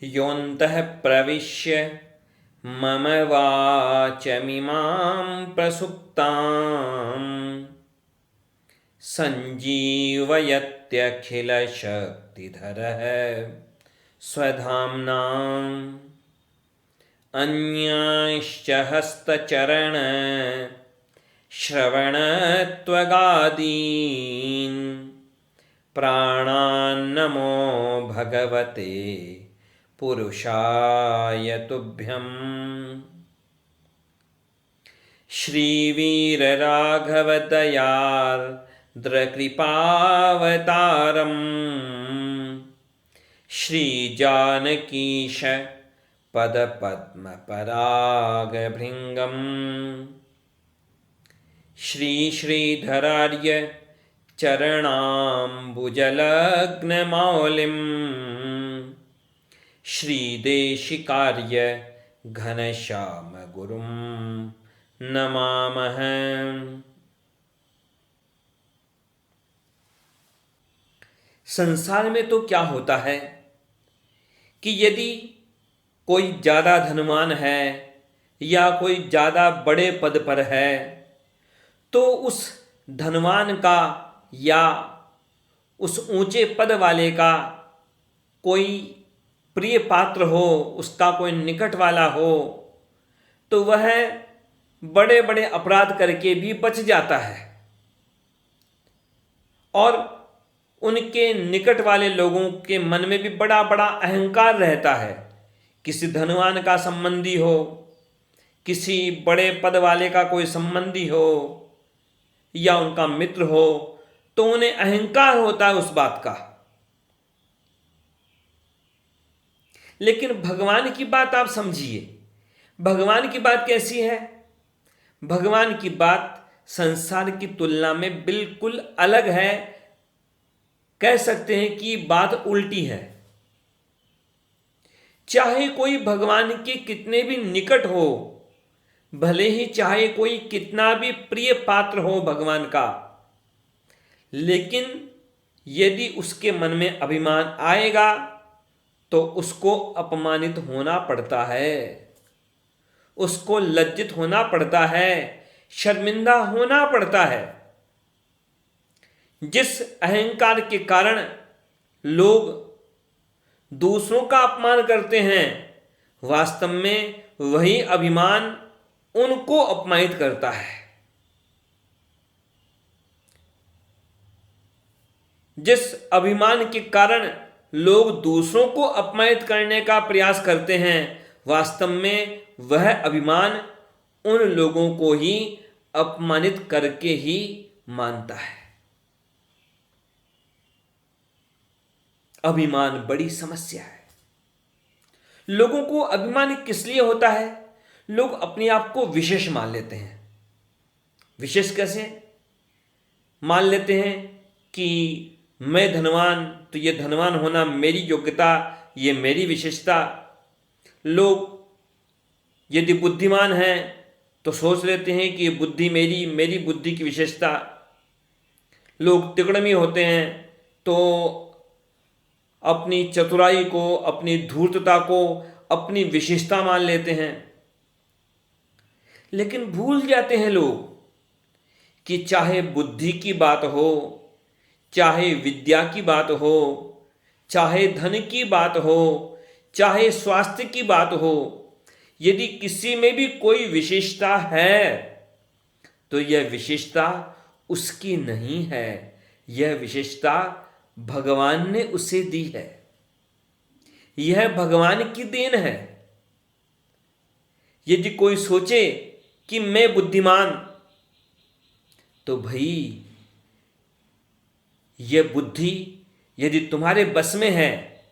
योऽन्तः प्रविश्य मम वाचमिमां प्रसुप्ताम् सञ्जीवयत्यखिलशक्तिधरः स्वधाम्नाम् अन्यांश्च हस्तचरण श्रवणत्वगादीन् प्राणान्नमो भगवते पुरुषाय तुभ्यम्। श्रीवीरराघवदयार्द्रकृपावतारम् श्रीजानकीश पदपद्मपरागभृङ्गम् श्रीश्रीधरार्य चरणाम्बुजलग्नमौलिम् श्रीदेशिकार्य घनश्यामगुरुं नमामः। संसार में तो क्या होता है कि यदि कोई ज़्यादा धनवान है या कोई ज़्यादा बड़े पद पर है तो उस धनवान का या उस ऊंचे पद वाले का कोई प्रिय पात्र हो, उसका कोई निकट वाला हो, तो वह बड़े बड़े अपराध करके भी बच जाता है और उनके निकट वाले लोगों के मन में भी बड़ा बड़ा अहंकार रहता है। किसी धनवान का संबंधी हो, किसी बड़े पद वाले का कोई संबंधी हो या उनका मित्र हो, तो उन्हें अहंकार होता है उस बात का। लेकिन भगवान की बात आप समझिए, भगवान की बात कैसी है? भगवान की बात संसार की तुलना में बिल्कुल अलग है। कह सकते हैं कि बात उल्टी है। चाहे कोई भगवान के कितने भी निकट हो, भले ही चाहे कोई कितना भी प्रिय पात्र हो भगवान का, लेकिन यदि उसके मन में अभिमान आएगा तो उसको अपमानित होना पड़ता है, उसको लज्जित होना पड़ता है, शर्मिंदा होना पड़ता है। जिस अहंकार के कारण लोग दूसरों का अपमान करते हैं, वास्तव में वही अभिमान उनको अपमानित करता है। जिस अभिमान के कारण लोग दूसरों को अपमानित करने का प्रयास करते हैं, वास्तव में वह अभिमान उन लोगों को ही अपमानित करके ही मानता है। अभिमान बड़ी समस्या है। लोगों को अभिमान किस लिए होता है? लोग अपने आप को विशेष मान लेते हैं। विशेष कैसे मान लेते हैं कि मैं धनवान, तो ये धनवान होना मेरी योग्यता, ये मेरी विशेषता। लोग यदि बुद्धिमान हैं तो सोच लेते हैं कि ये बुद्धि मेरी बुद्धि की विशेषता। लोग तिकड़मी होते हैं तो अपनी चतुराई को, अपनी धूर्तता को अपनी विशेषता मान लेते हैं। लेकिन भूल जाते हैं लोग कि चाहे बुद्धि की बात हो, चाहे विद्या की बात हो, चाहे धन की बात हो, चाहे स्वास्थ्य की बात हो, यदि किसी में भी कोई विशेषता है तो यह विशेषता उसकी नहीं है, यह विशेषता भगवान ने उसे दी है। यह भगवान की देन है। यदि कोई सोचे कि मैं बुद्धिमान, तो भाई यह बुद्धि यदि तुम्हारे बस में है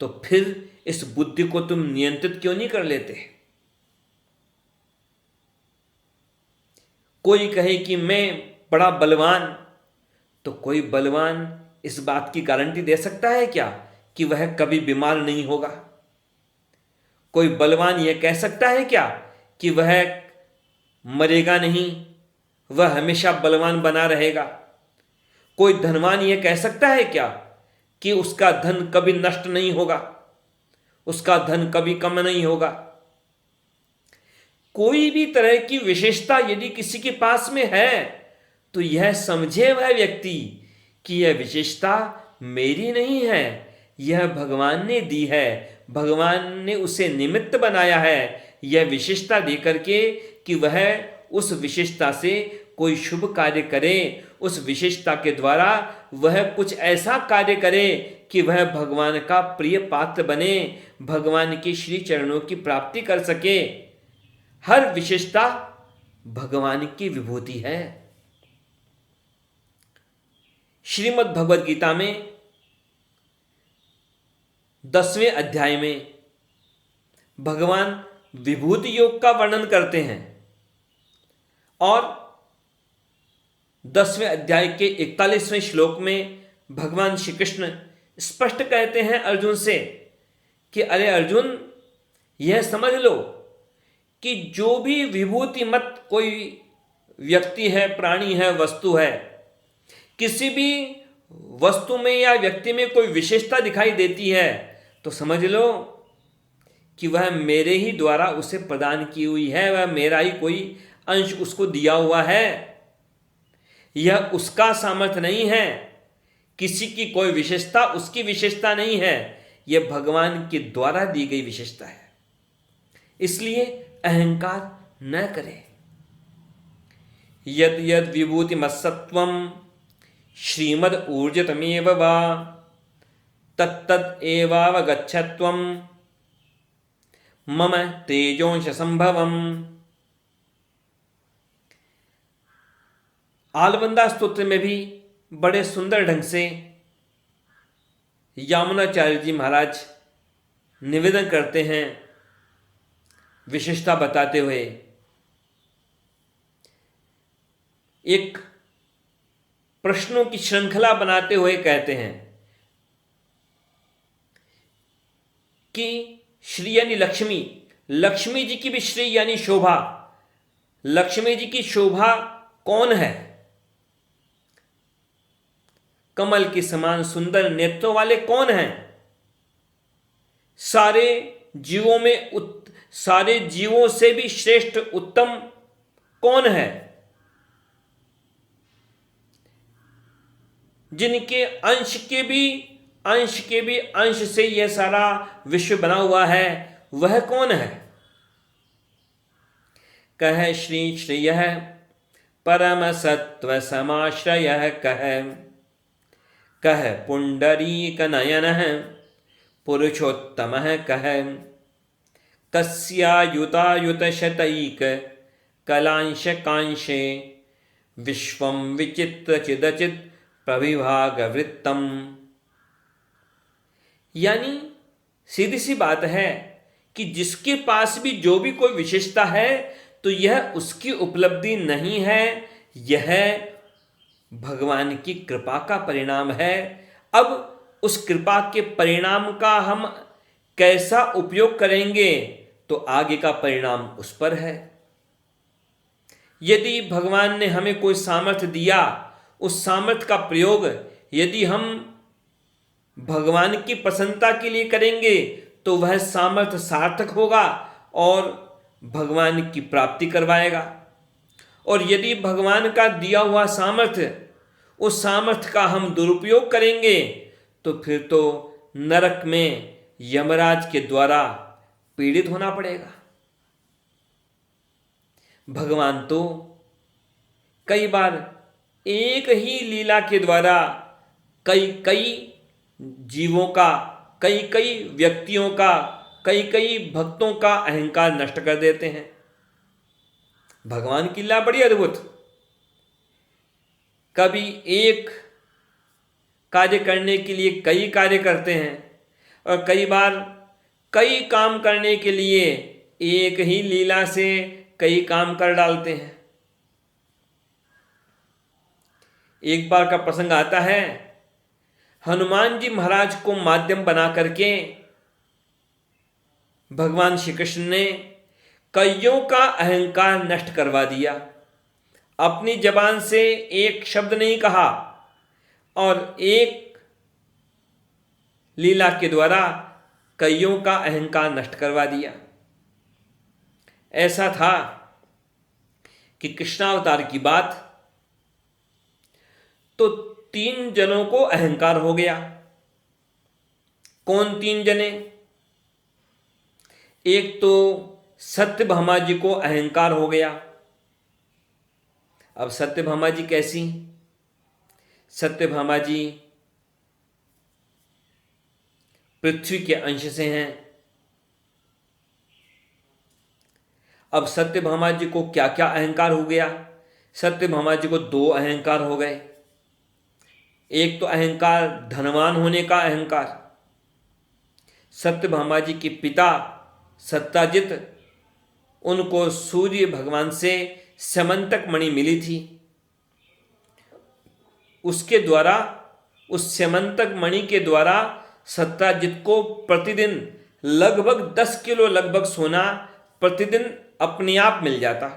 तो फिर इस बुद्धि को तुम नियंत्रित क्यों नहीं कर लेते? कोई कहे कि मैं बड़ा बलवान, तो कोई बलवान इस बात की गारंटी दे सकता है क्या कि वह कभी बीमार नहीं होगा? कोई बलवान यह कह सकता है क्या कि वह मरेगा नहीं, वह हमेशा बलवान बना रहेगा? कोई धनवान यह कह सकता है क्या कि उसका धन कभी नष्ट नहीं होगा? उसका धन कभी कम नहीं होगा। कोई भी तरह की विशेषता यदि किसी के पास में है तो यह समझे वह व्यक्ति कि यह विशेषता मेरी नहीं है, यह भगवान ने दी है, भगवान ने उसे निमित्त बनाया है यह विशेषता देकर के कि वह उस विशेषता से कोई शुभ कार्य करे, उस विशेषता के द्वारा वह कुछ ऐसा कार्य करे कि वह भगवान का प्रिय पात्र बने, भगवान के श्री चरणों की प्राप्ति कर सके। हर विशेषता भगवान की विभूति है। श्रीमद् भगवद गीता में 10वें अध्याय में भगवान विभूति योग का वर्णन करते हैं और 10वें अध्याय के 41वें श्लोक में भगवान श्री कृष्ण स्पष्ट कहते हैं अर्जुन से कि अरे अर्जुन, यह समझ लो कि जो भी विभूति मत कोई व्यक्ति है, प्राणी है, वस्तु है, किसी भी वस्तु में या व्यक्ति में कोई विशेषता दिखाई देती है तो समझ लो कि वह मेरे ही द्वारा उसे प्रदान की हुई है, वह मेरा ही कोई अंश उसको दिया हुआ है। यह उसका सामर्थ्य नहीं है, किसी की कोई विशेषता उसकी विशेषता नहीं है, यह भगवान के द्वारा दी गई विशेषता है। इसलिए अहंकार न करें। यद यद विभूति मत्सत्वम श्रीमद ऊर्जितमेव वा तत्तद एवावगच्छत्वम मम तेजोंश संभवम। आलवंदा स्तोत्र में भी बड़े सुंदर ढंग से यामुनाचार्य जी महाराज निवेदन करते हैं, विशेषता बताते हुए एक प्रश्नों की श्रृंखला बनाते हुए कहते हैं कि श्री यानी लक्ष्मी, लक्ष्मी जी की भी श्री यानी शोभा, लक्ष्मी जी की शोभा कौन है? कमल के समान सुंदर नेत्रों वाले कौन हैं? सारे जीवों से भी श्रेष्ठ उत्तम कौन है? जिनके अंश के भी अंश से यह सारा विश्व बना हुआ है, वह कौन है? कह श्री श्रेयः परम सत्व समाश्रयः कह पुंडरीक नयनः पुरुषोत्तमः कह कस्यायुतायुत शतैक कलांश कांशे विश्वं विचित्र चिदचित प्रविभाग वृत्तम। यानी सीधी सी बात है कि जिसके पास भी जो भी कोई विशेषता है तो यह उसकी उपलब्धि नहीं है, यह भगवान की कृपा का परिणाम है। अब उस कृपा के परिणाम का हम कैसा उपयोग करेंगे तो आगे का परिणाम उस पर है। यदि भगवान ने हमें कोई सामर्थ्य दिया, उस सामर्थ्य का प्रयोग यदि हम भगवान की प्रसन्नता के लिए करेंगे तो वह सामर्थ्य सार्थक होगा और भगवान की प्राप्ति करवाएगा। और यदि भगवान का दिया हुआ सामर्थ्य, उस सामर्थ्य का हम दुरुपयोग करेंगे तो फिर तो नरक में यमराज के द्वारा पीड़ित होना पड़ेगा। भगवान तो कई बार एक ही लीला के द्वारा कई कई जीवों का, कई कई व्यक्तियों का, कई कई भक्तों का अहंकार नष्ट कर देते हैं। भगवान की लीला बड़ी अद्भुत। कभी एक कार्य करने के लिए कई कार्य करते हैं और कई बार कई काम करने के लिए एक ही लीला से कई काम कर डालते हैं। एक बार का प्रसंग आता है, हनुमान जी महाराज को माध्यम बना करके भगवान श्री कृष्ण ने कईयों का अहंकार नष्ट करवा दिया। अपनी जबान से एक शब्द नहीं कहा और एक लीला के द्वारा कईयों का अहंकार नष्ट करवा दिया। ऐसा था कि कृष्णावतार की बात, तो 3 जनों को अहंकार हो गया। कौन 3 जने? एक तो सत्यभामा जी को अहंकार हो गया। अब सत्यभामा जी कैसी? सत्यभामा जी पृथ्वी के अंश से हैं। अब सत्यभामा जी को क्या क्या अहंकार हो गया? सत्यभामा जी को 2 अहंकार हो गए। एक तो अहंकार धनवान होने का अहंकार। सत्यभामा जी के पिता सत्याजित, उनको सूर्य भगवान से स्यमंतक मणि मिली थी। उसके द्वारा, उस स्यमंतक मणि के द्वारा सत्याजित को प्रतिदिन लगभग 10 किलो लगभग सोना प्रतिदिन अपने आप मिल जाता।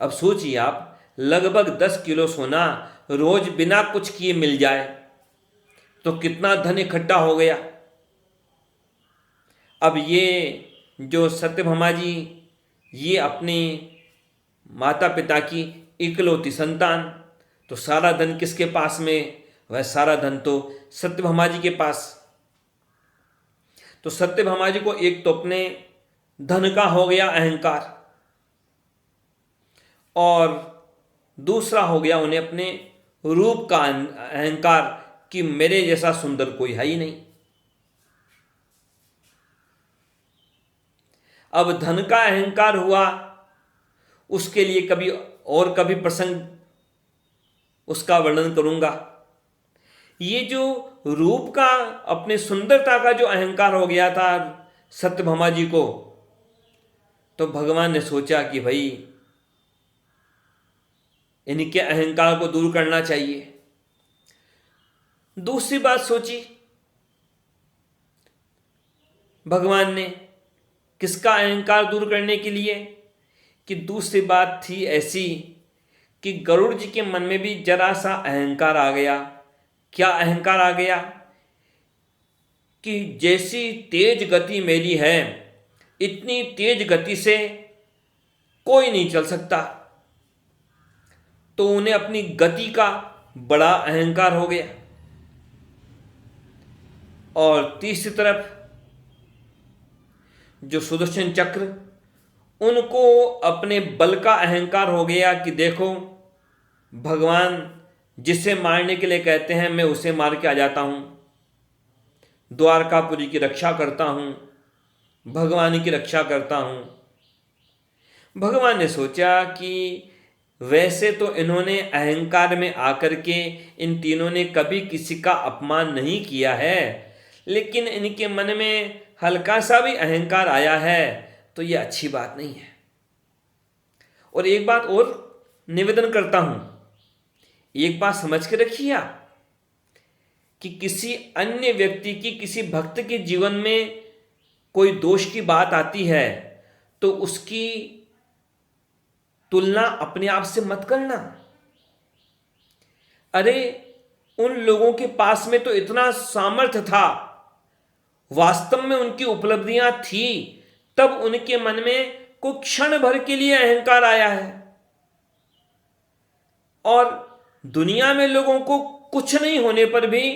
अब सोचिए आप, लगभग 10 किलो सोना रोज बिना कुछ किए मिल जाए तो कितना धन इकट्ठा हो गया। अब ये जो सत्यभामा जी, ये अपने माता पिता की इकलौती संतान, तो सारा धन किसके पास में? वह सारा धन तो सत्यभामा जी के पास। तो सत्यभामा जी को एक तो अपने धन का हो गया अहंकार, और दूसरा हो गया उन्हें अपने रूप का अहंकार कि मेरे जैसा सुंदर कोई है ही नहीं। अब धन का अहंकार हुआ, उसके लिए कभी प्रसंग उसका वर्णन करूंगा। ये जो रूप का, अपने सुंदरता का जो अहंकार हो गया था सत्यभामा जी को, तो भगवान ने सोचा कि भाई इनके अहंकार को दूर करना चाहिए। दूसरी बात सोची भगवान ने किसका अहंकार दूर करने के लिए, कि दूसरी बात थी ऐसी कि गरुड़ जी के मन में भी जरा सा अहंकार आ गया। क्या अहंकार आ गया? कि जैसी तेज गति मेरी है, इतनी तेज गति से कोई नहीं चल सकता। तो उन्हें अपनी गति का बड़ा अहंकार हो गया। और तीसरी तरफ जो सुदर्शन चक्र, उनको अपने बल का अहंकार हो गया कि देखो, भगवान जिसे मारने के लिए कहते हैं मैं उसे मार के आ जाता हूं, द्वारकापुरी की रक्षा करता हूं, भगवान की रक्षा करता हूं। भगवान ने सोचा कि वैसे तो इन्होंने अहंकार में आकर के, इन तीनों ने कभी किसी का अपमान नहीं किया है, लेकिन इनके मन में हल्का सा भी अहंकार आया है तो यह अच्छी बात नहीं है। और एक बात और निवेदन करता हूं, एक बात समझ के रखिए आप, कि किसी अन्य व्यक्ति की, किसी भक्त के जीवन में कोई दोष की बात आती है तो उसकी तुलना अपने आप से मत करना। अरे उन लोगों के पास में तो इतना सामर्थ्य था, वास्तव में उनकी उपलब्धियां थी, तब उनके मन में कोई क्षण भर के लिए अहंकार आया है। और दुनिया में लोगों को कुछ नहीं होने पर भी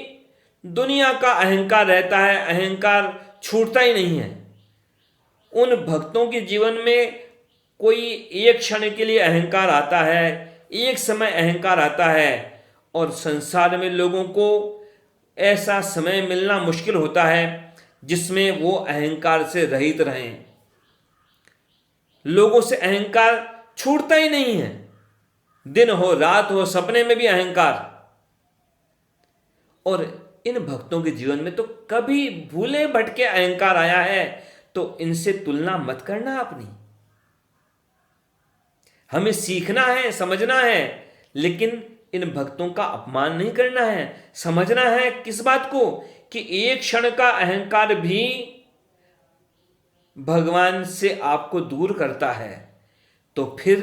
दुनिया का अहंकार रहता है, अहंकार छूटता ही नहीं है। उन भक्तों के जीवन में कोई एक क्षण के लिए अहंकार आता है, एक समय अहंकार आता है, और संसार में लोगों को ऐसा समय मिलना मुश्किल होता है जिसमें वो अहंकार से रहित रहें। लोगों से अहंकार छूटता ही नहीं है, दिन हो रात हो, सपने में भी अहंकार। और इन भक्तों के जीवन में तो कभी भूले भटके अहंकार आया है, तो इनसे तुलना मत करना अपनी। हमें सीखना है, समझना है, लेकिन इन भक्तों का अपमान नहीं करना है। समझना है किस बात को, कि एक क्षण का अहंकार भी भगवान से आपको दूर करता है। तो फिर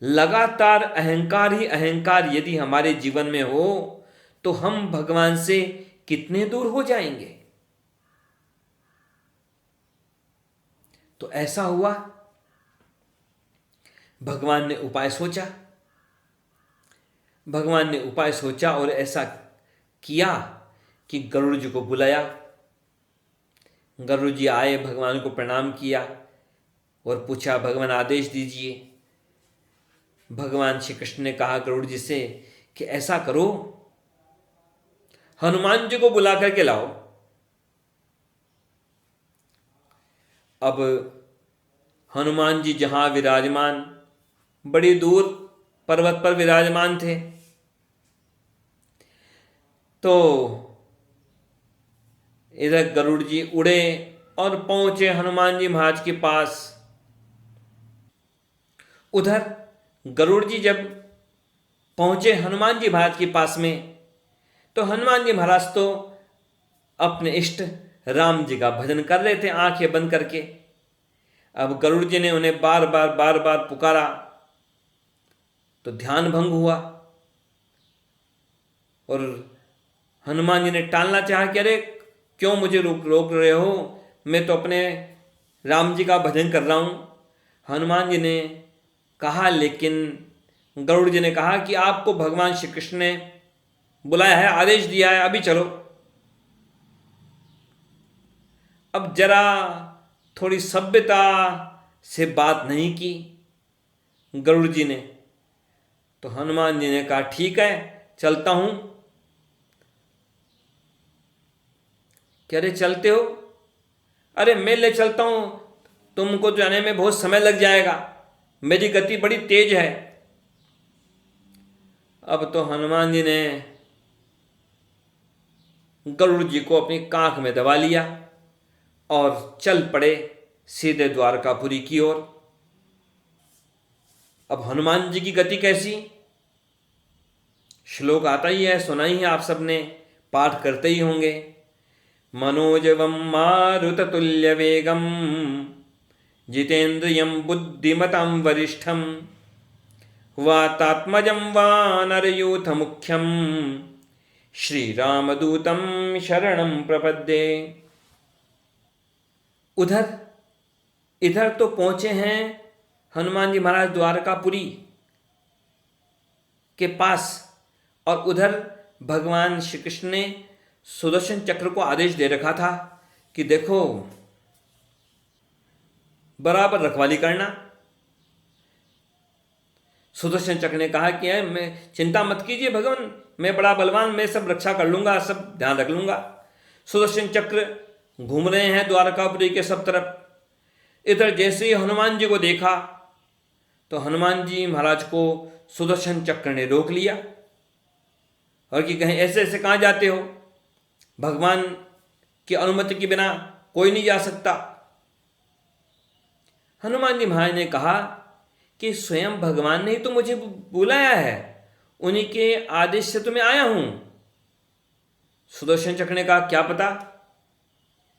लगातार अहंकार ही अहंकार यदि हमारे जीवन में हो, तो हम भगवान से कितने दूर हो जाएंगे। तो ऐसा हुआ, भगवान ने उपाय सोचा। भगवान ने उपाय सोचा और ऐसा किया कि गरुड़ जी को बुलाया। गरुड़ जी आए, भगवान को प्रणाम किया और पूछा, भगवान आदेश दीजिए। भगवान श्री कृष्ण ने कहा गरुड़ जी से कि ऐसा करो, हनुमान जी को बुला करके लाओ। अब हनुमान जी जहां विराजमान, बड़ी दूर पर्वत पर विराजमान थे, तो इधर गरुड़ जी उड़े और पहुंचे हनुमान जी महाराज के पास। उधर गरुड़ जी जब पहुंचे हनुमान जी महाराज के पास में, तो हनुमान जी महाराज तो अपने इष्ट राम जी का भजन कर रहे थे आंखें बंद करके। अब गरुड़ जी ने उन्हें बार बार पुकारा तो ध्यान भंग हुआ और हनुमान जी ने टालना चाहा कि अरे क्यों मुझे रोक रहे हो, मैं तो अपने राम जी का भजन कर रहा हूं। हनुमान जी ने कहा, लेकिन गरुड़ जी ने कहा कि आपको भगवान श्री कृष्ण ने बुलाया है, आदेश दिया है, अभी चलो। अब जरा थोड़ी सभ्यता से बात नहीं की गरुड़ जी ने, तो हनुमान जी ने कहा ठीक है चलता हूं। कह रहे चलते हो? अरे मैं ले चलता हूं, तुमको जाने में बहुत समय लग जाएगा, मेरी गति बड़ी तेज है। अब तो हनुमान जी ने गरुड़ जी को अपनी कांख में दबा लिया और चल पड़े सीधे द्वारकापुरी की ओर। अब हनुमान जी की गति कैसी, श्लोक आता ही है, सुना ही है, आप सबने पाठ करते ही होंगे। मनोजवम मारुततुल्य वेगम जितेन्द्रियं बुद्धिमतां वरिष्ठं वातात्मजं वानरयूथ मुख्यं श्रीरामदूतं शरणं प्रपद्ये। इधर तो पहुंचे हैं हनुमान जी महाराज द्वारकापुरी के पास, और उधर भगवान श्री कृष्ण ने सुदर्शन चक्र को आदेश दे रखा था कि देखो बराबर रखवाली करना। सुदर्शन चक्र ने कहा कि मैं चिंता मत कीजिए भगवान, मैं बड़ा बलवान, मैं सब रक्षा कर लूंगा, सब ध्यान रख लूंगा। सुदर्शन चक्र घूम रहे हैं द्वारकापुरी के सब तरफ। इधर जैसे ही हनुमान जी को देखा तो हनुमान जी महाराज को सुदर्शन चक्र ने रोक लिया और कि कहीं ऐसे ऐसे कहाँ जाते हो, भगवान की अनुमति के बिना कोई नहीं जा सकता। हनुमान जी महाराज ने कहा कि स्वयं भगवान ने ही तो मुझे बुलाया है, उन्हीं के आदेश से तो मैं आया हूं। सुदर्शन चक्र ने कहा क्या पता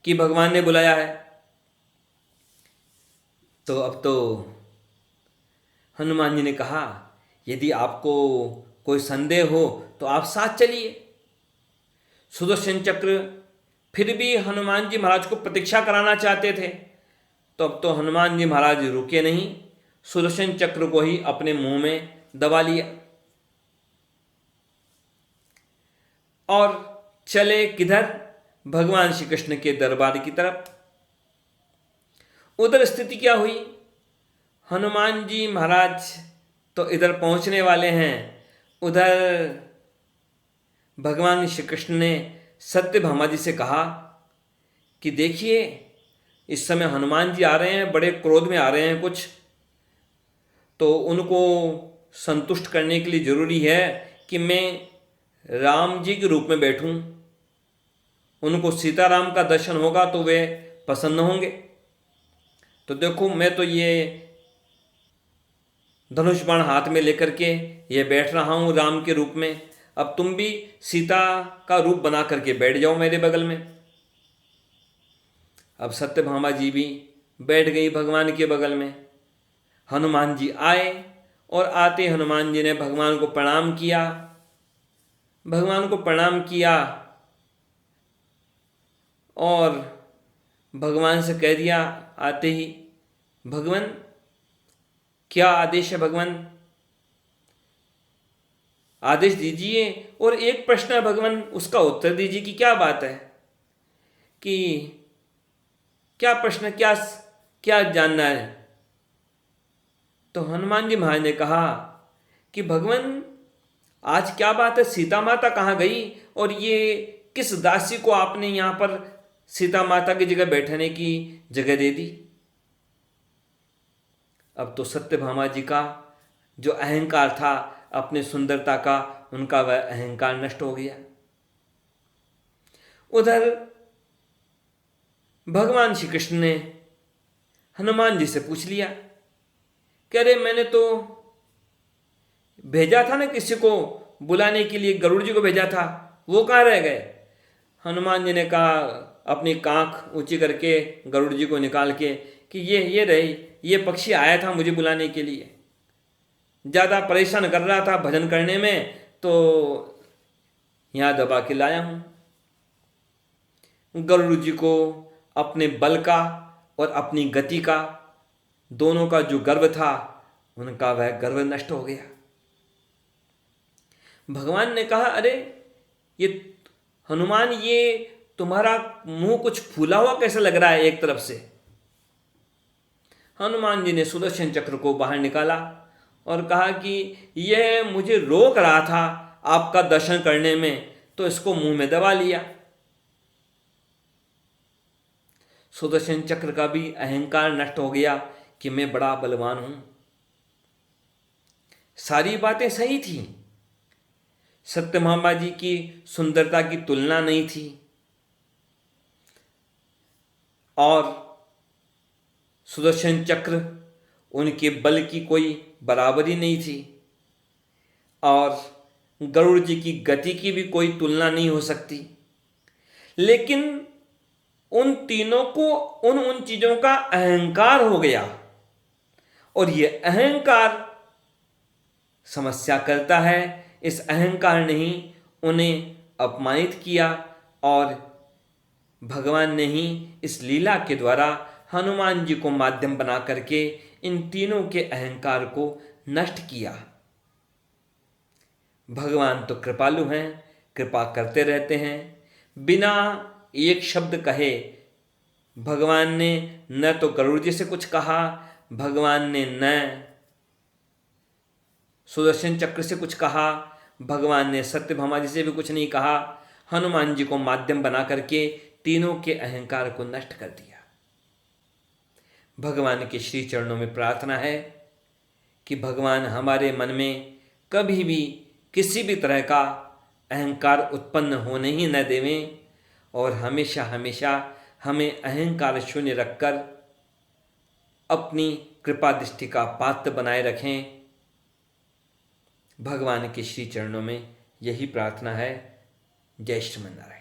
कि भगवान ने बुलाया है। तो अब तो हनुमान जी ने कहा यदि आपको कोई संदेह हो तो आप साथ चलिए। सुदर्शन चक्र फिर भी हनुमान जी महाराज को प्रतीक्षा कराना चाहते थे, तो अब तो हनुमान जी महाराज रुके नहीं, सुदर्शन चक्र को ही अपने मुंह में दबा लिया और चले किधर, भगवान श्री कृष्ण के दरबार की तरफ। उधर स्थिति क्या हुई, हनुमान जी महाराज तो इधर पहुंचने वाले हैं, उधर भगवान श्री कृष्ण ने सत्यभामा जी से कहा कि देखिए इस समय हनुमान जी आ रहे हैं, बड़े क्रोध में आ रहे हैं कुछ, तो उनको संतुष्ट करने के लिए जरूरी है कि मैं राम जी के रूप में बैठूं, उनको सीताराम का दर्शन होगा तो वे प्रसन्न होंगे। तो देखो मैं तो ये धनुष बाण हाथ में लेकर के ये बैठ रहा हूँ राम के रूप में, अब तुम भी सीता का रूप बना करके बैठ जाओ मेरे बगल में। अब सत्यभामा जी भी बैठ गई भगवान के बगल में। हनुमान जी आए और आते हनुमान जी ने भगवान को प्रणाम किया। भगवान को प्रणाम किया और भगवान से कह दिया आते ही भगवान क्या आदेश है, भगवान आदेश दीजिए। और एक प्रश्न है भगवान, उसका उत्तर दीजिए कि क्या बात है, कि क्या प्रश्न, क्या क्या जानना है। तो हनुमान जी महाराज ने कहा कि भगवान आज क्या बात है, सीता माता कहाँ गई और ये किस दासी को आपने यहाँ पर सीता माता की जगह बैठने की जगह दे दी। अब तो सत्यभामा जी का जो अहंकार था अपनी सुंदरता का, उनका वह अहंकार नष्ट हो गया। उधर भगवान श्री कृष्ण ने हनुमान जी से पूछ लिया कि अरे मैंने तो भेजा था ना किसी को बुलाने के लिए, गरुड़ जी को भेजा था, वो कहाँ रह गए। हनुमान जी ने कहा अपनी कांख ऊंची करके गरुड़ जी को निकाल के कि ये रही, ये पक्षी आया था मुझे बुलाने के लिए, ज़्यादा परेशान कर रहा था भजन करने में, तो यहाँ दबा के लाया हूँ। गरुड़ जी को अपने बल का और अपनी गति का, दोनों का जो गर्व था, उनका वह गर्व नष्ट हो गया। भगवान ने कहा अरे ये हनुमान, ये तुम्हारा मुंह कुछ फूला हुआ कैसे लग रहा है एक तरफ से। हनुमान जी ने सुदर्शन चक्र को बाहर निकाला और कहा कि यह मुझे रोक रहा था आपका दर्शन करने में, तो इसको मुंह में दबा लिया। सुदर्शन चक्र का भी अहंकार नष्ट हो गया कि मैं बड़ा बलवान हूं। सारी बातें सही थी, सत्यभामा जी की सुंदरता की तुलना नहीं थी और सुदर्शन चक्र उनके बल की कोई बराबरी नहीं थी और गरुड़ जी की गति की भी कोई तुलना नहीं हो सकती। लेकिन उन तीनों को उन चीजों का अहंकार हो गया और ये अहंकार समस्या करता है। इस अहंकार ने ही उन्हें अपमानित किया और भगवान ने ही इस लीला के द्वारा हनुमान जी को माध्यम बना करके इन तीनों के अहंकार को नष्ट किया। भगवान तो कृपालु हैं, कृपा करते रहते हैं। बिना एक शब्द कहे भगवान ने न तो गरुड़ जी से कुछ कहा, भगवान ने न सुदर्शन चक्र से कुछ कहा, भगवान ने सत्यभामा जी से भी कुछ नहीं कहा। हनुमान जी को माध्यम बना करके तीनों के अहंकार को नष्ट कर दिया। भगवान के श्री चरणों में प्रार्थना है कि भगवान हमारे मन में कभी भी किसी भी तरह का अहंकार उत्पन्न होने ही न देवें और हमेशा हमेशा हमें अहंकार शून्य रखकर अपनी कृपा दृष्टि का पात्र बनाए रखें। भगवान के श्री चरणों में यही प्रार्थना है। जय श्रीमन नारायण।